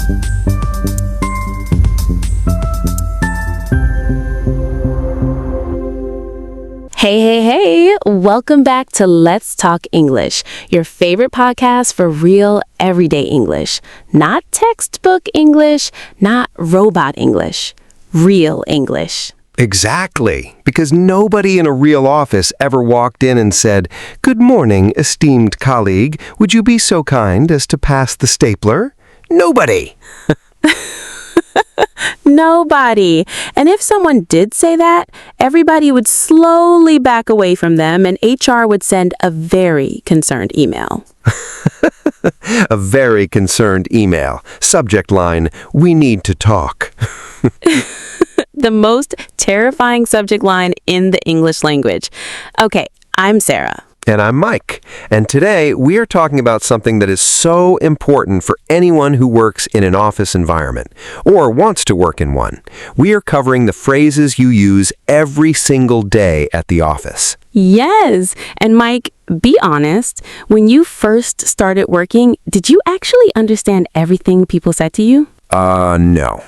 Hey, hey, hey! Welcome back to Let's Talk English, your favorite podcast for real, everyday English. Not textbook English, not robot English. Real English. Exactly, because nobody in a real office ever walked in and said, "Good morning, esteemed colleague. Would you be so kind as to pass the stapler?" Nobody! Nobody. And if someone did say that, everybody would slowly back away from them and HR would send a very concerned email. A very concerned email. Subject line, "We need to talk." The most terrifying subject line in the English language. Okay, I'm Sarah. And I'm Mike. And today we are talking about something that is so important for anyone who works in an office environment or wants to work in one. We are covering the phrases you use every single day at the office. Yes. And Mike, be honest, when you first started working, did you actually understand everything people said to you? No.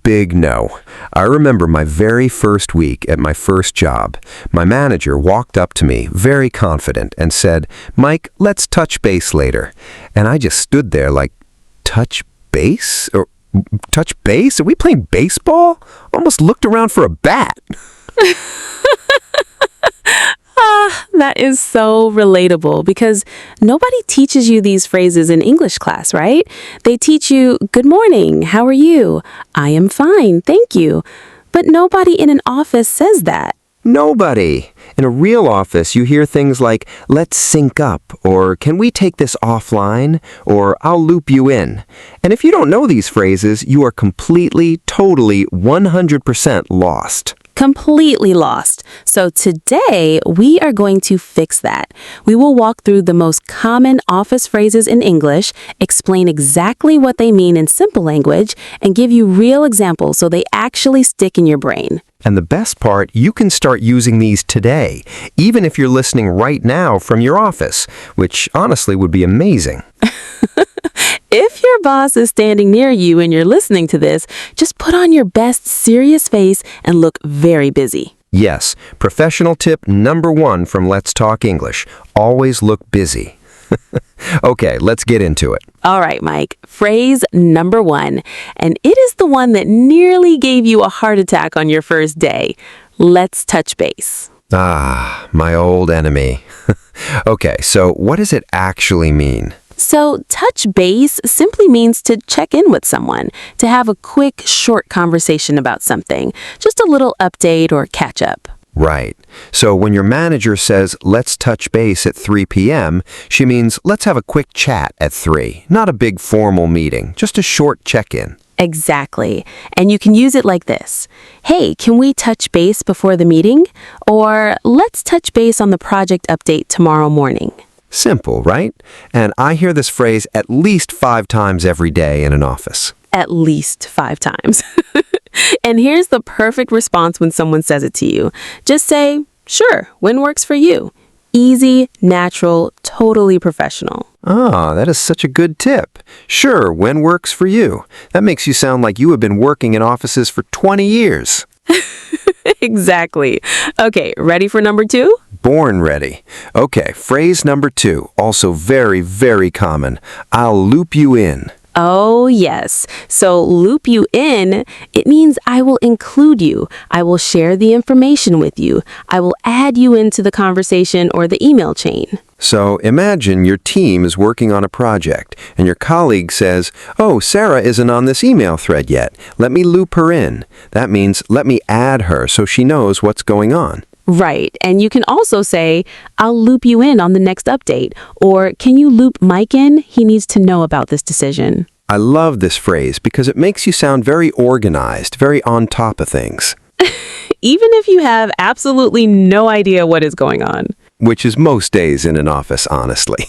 Big no. I remember my very first week at my first job. My manager walked up to me, very confident, and said, "Mike, let's touch base later." And I just stood there like, touch base? Or touch base? Are we playing baseball? Almost looked around for a bat. That is so relatable because nobody teaches you these phrases in English class, right? They teach you, "Good morning, how are you? I am fine, thank you." But nobody in an office says that. Nobody. In a real office, you hear things like, "Let's sync up," or "Can we take this offline?" or "I'll loop you in." And if you don't know these phrases, you are completely, totally, 100% lost. Completely lost. So today, we are going to fix that. We will walk through the most common office phrases in English, explain exactly what they mean in simple language, and give you real examples so they actually stick in your brain. And the best part, you can start using these today, even if you're listening right now from your office, which honestly would be amazing. If your boss is standing near you and you're listening to this, just put on your best serious face and look very busy. Yes, professional tip number 1 from Let's Talk English. Always look busy. Okay, let's get into it. All right, Mike, phrase number 1, and it is the one that nearly gave you a heart attack on your first day. Let's touch base. Ah, my old enemy. Okay, so what does it actually mean? So, touch base simply means to check in with someone, to have a quick, short conversation about something, just a little update or catch up. Right. So when your manager says, "Let's touch base at 3 p.m., she means, let's have a quick chat at 3. Not a big formal meeting, just a short check-in. Exactly. And you can use it like this. "Hey, can we touch base before the meeting?" Or, "Let's touch base on the project update tomorrow morning." Simple, right? And I hear this phrase at least 5 times every day in an office. At least 5 times. And here's the perfect response when someone says it to you. Just say, "Sure, when works for you." Easy, natural, totally professional. Ah, that is such a good tip. Sure, when works for you. That makes you sound like you have been working in offices for 20 years. Exactly. Okay, ready for number 2? Born ready. Okay, phrase number 2, also very, very common. "I'll loop you in." Oh, yes. So loop you in, it means I will include you. I will share the information with you. I will add you into the conversation or the email chain. So imagine your team is working on a project and your colleague says, "Oh, Sarah isn't on this email thread yet. Let me loop her in." That means let me add her so she knows what's going on. Right. And you can also say, "I'll loop you in on the next update." Or, "Can you loop Mike in? He needs to know about this decision." I love this phrase because it makes you sound very organized, very on top of things. Even if you have absolutely no idea what is going on. Which is most days in an office, honestly.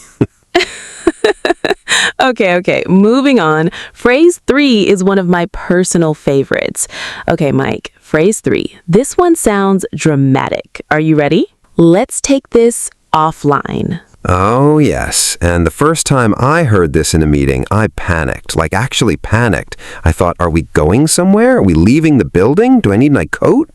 Okay, moving on. Phrase 3 is one of my personal favorites. Okay, Mike, phrase 3. This one sounds dramatic. Are you ready? "Let's take this offline." Oh, yes. And the first time I heard this in a meeting, I panicked, like actually panicked. I thought, are we going somewhere? Are we leaving the building? Do I need my coat?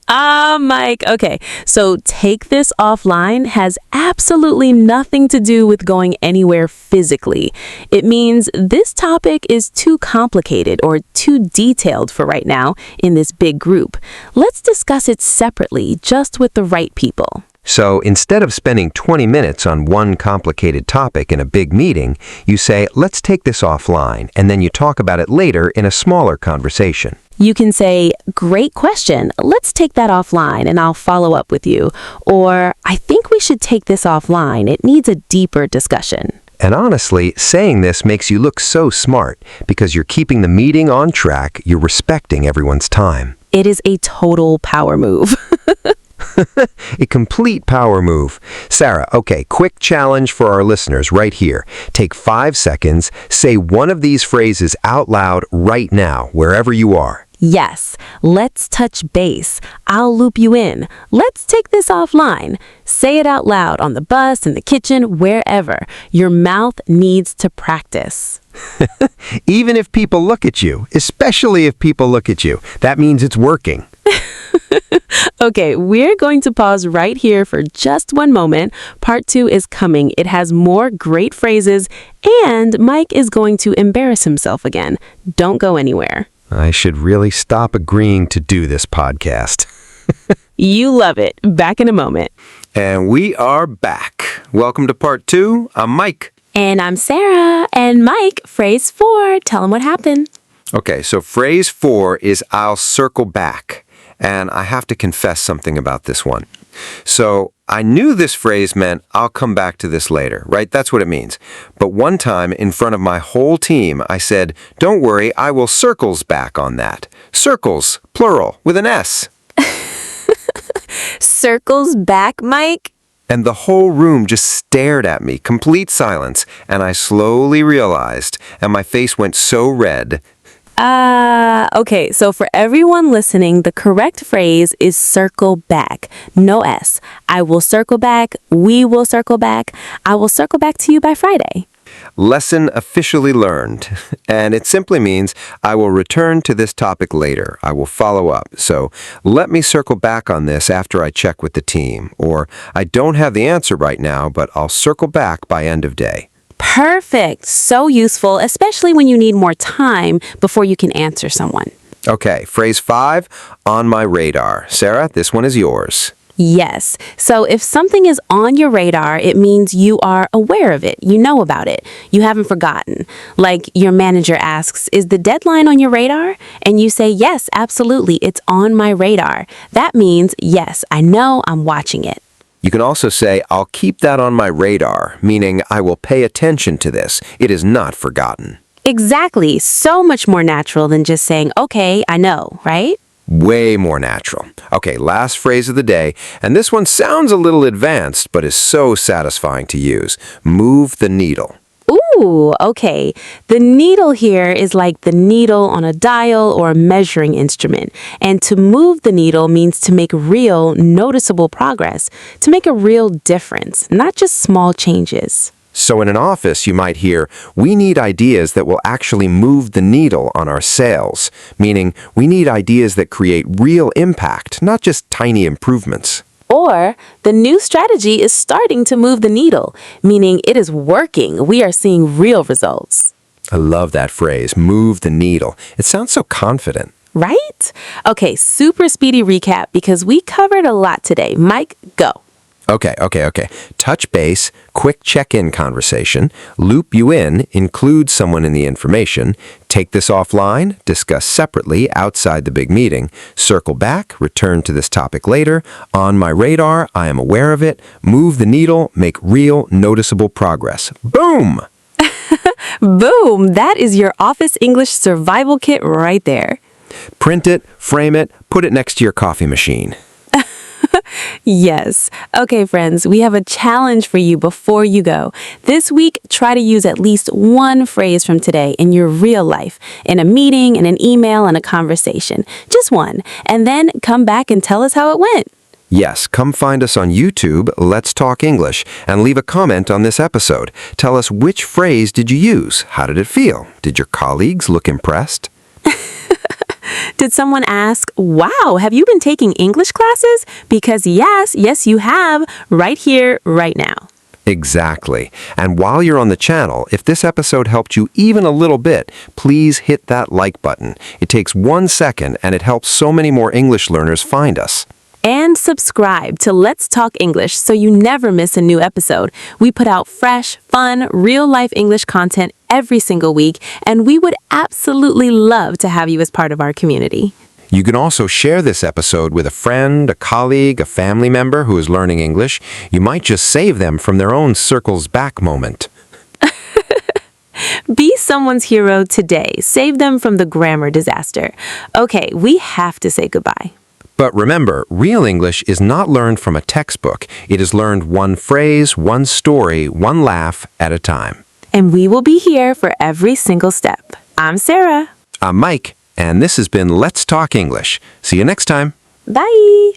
Mike, okay. So take this offline has absolutely nothing to do with going anywhere physically. It means this topic is too complicated or too detailed for right now in this big group. Let's discuss it separately, just with the right people. So instead of spending 20 minutes on one complicated topic in a big meeting, you say, let's take this offline, and then you talk about it later in a smaller conversation. You can say, great question, let's take that offline and I'll follow up with you. Or, I think we should take this offline, it needs a deeper discussion. And honestly, saying this makes you look so smart because you're keeping the meeting on track, you're respecting everyone's time. It is a total power move. A complete power move. Sarah, okay, quick challenge for our listeners right here. Take 5 seconds, say one of these phrases out loud right now, wherever you are. Yes, let's touch base. I'll loop you in. Let's take this offline. Say it out loud on the bus, in the kitchen, wherever. Your mouth needs to practice. Even if people look at you, especially if people look at you, that means it's working. Okay, we're going to pause right here for just one moment. Part 2 is coming. It has more great phrases, and Mike is going to embarrass himself again. Don't go anywhere. I should really stop agreeing to do this podcast. You love it. Back in a moment. And we are back. Welcome to part 2. I'm Mike. And I'm Sarah. And Mike, phrase 4. Tell him what happened. Okay, so phrase 4 is I'll circle back. And I have to confess something about this one. So I knew this phrase meant I'll come back to this later, right? That's what it means. But one time in front of my whole team, I said, don't worry, I will circles back on that. Circles, plural, with an S. Circles back, Mike? And the whole room just stared at me, complete silence. And I slowly realized, and my face went so red. Okay, so for everyone listening, the correct phrase is circle back. No S. I will circle back. We will circle back. I will circle back to you by Friday. Lesson officially learned. And it simply means I will return to this topic later. I will follow up. So let me circle back on this after I check with the team. Or I don't have the answer right now, but I'll circle back by end of day. Perfect. So useful, especially when you need more time before you can answer someone. Okay, phrase 5, on my radar. Sarah, this one is yours. Yes. So if something is on your radar, it means you are aware of it. You know about it. You haven't forgotten. Like your manager asks, is the deadline on your radar? And you say, yes, absolutely. It's on my radar. That means, yes, I know, I'm watching it. You can also say, I'll keep that on my radar, meaning I will pay attention to this. It is not forgotten. Exactly. So much more natural than just saying, okay, I know, right? Way more natural. Okay, last phrase of the day, and this one sounds a little advanced, but is so satisfying to use. Move the needle. Ooh, okay. The needle here is like the needle on a dial or a measuring instrument. And to move the needle means to make real, noticeable progress, to make a real difference, not just small changes. So in an office, you might hear, we need ideas that will actually move the needle on our sales, meaning we need ideas that create real impact, not just tiny improvements. Or the new strategy is starting to move the needle, meaning it is working. We are seeing real results. I love that phrase, move the needle. It sounds so confident. Right? Okay, super speedy recap because we covered a lot today. Mike, go. Okay. Touch base, quick check-in conversation, loop you in, include someone in the information, take this offline, discuss separately outside the big meeting, circle back, return to this topic later, on my radar, I am aware of it, move the needle, make real, noticeable progress. Boom! Boom! That is your Office English survival kit right there. Print it, frame it, put it next to your coffee machine. Yes. Okay, friends, we have a challenge for you before you go. This week, try to use at least one phrase from today in your real life, in a meeting, in an email, in a conversation. Just one. And then come back and tell us how it went. Yes, come find us on YouTube, Let's Talk English, and leave a comment on this episode. Tell us which phrase did you use? How did it feel? Did your colleagues look impressed? Did someone ask, wow, have you been taking English classes? Because yes, you have, right here, right now. Exactly. And while you're on the channel, if this episode helped you even a little bit, please hit that like button. It takes 1 second and it helps so many more English learners find us. And subscribe to Let's Talk English so you never miss a new episode. We put out fresh, fun, real-life English content every single week, and we would absolutely love to have you as part of our community. You can also share this episode with a friend, a colleague, a family member who is learning English. You might just save them from their own circles back moment. Be someone's hero today. Save them from the grammar disaster. Okay, we have to say goodbye. But remember, real English is not learned from a textbook. It is learned one phrase, one story, one laugh at a time. And we will be here for every single step. I'm Sarah. I'm Mike, and this has been Let's Talk English. See you next time. Bye.